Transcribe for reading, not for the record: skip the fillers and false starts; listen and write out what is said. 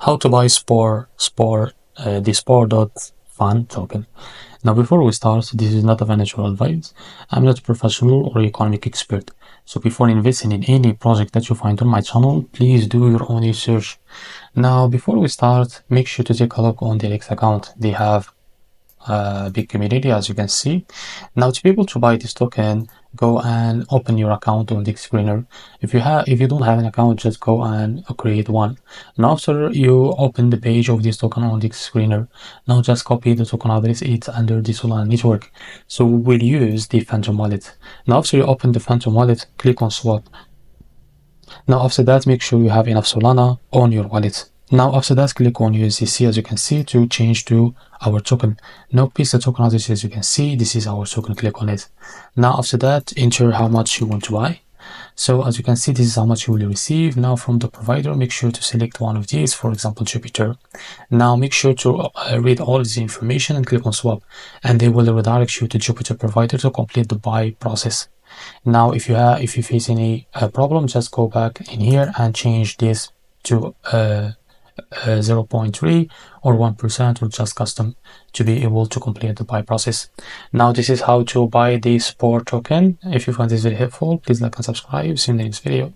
how to buy the spore.fun token. Now, before we start, this is not a financial advice. I'm not a professional or economic expert. So before investing in any project that you find on my channel, please do your own research. Now, before we start, make sure to take a look on the X account. They have big community, as you can see. Now, to be able to buy this token, go and open your account on the screener. If you don't have an account, just go and create one. Now, after you open the page of this token on the screener, now just copy the token address. It's under the Solana network, so we'll use the Phantom wallet. Now, after you open the Phantom wallet, click on swap. Now, after that, make sure you have enough Solana on your wallet. Now, after that, click on USDC, as you can see, to change to our token. Now, paste the token address, as you can see. This is our token. Click on it. Now, after that, enter how much you want to buy. So, as you can see, this is how much you will receive. Now, from the provider, make sure to select one of these, for example, Jupiter. Now, make sure to read all the information and click on swap, and they will redirect you to Jupiter provider to complete the buy process. Now, if you face any problem, just go back in here and change this to 0.3 or 1% or just custom to be able to complete the buy process. Now, this is how to buy the SPORE token. If you find this very helpful, please like and subscribe. See you in the next video.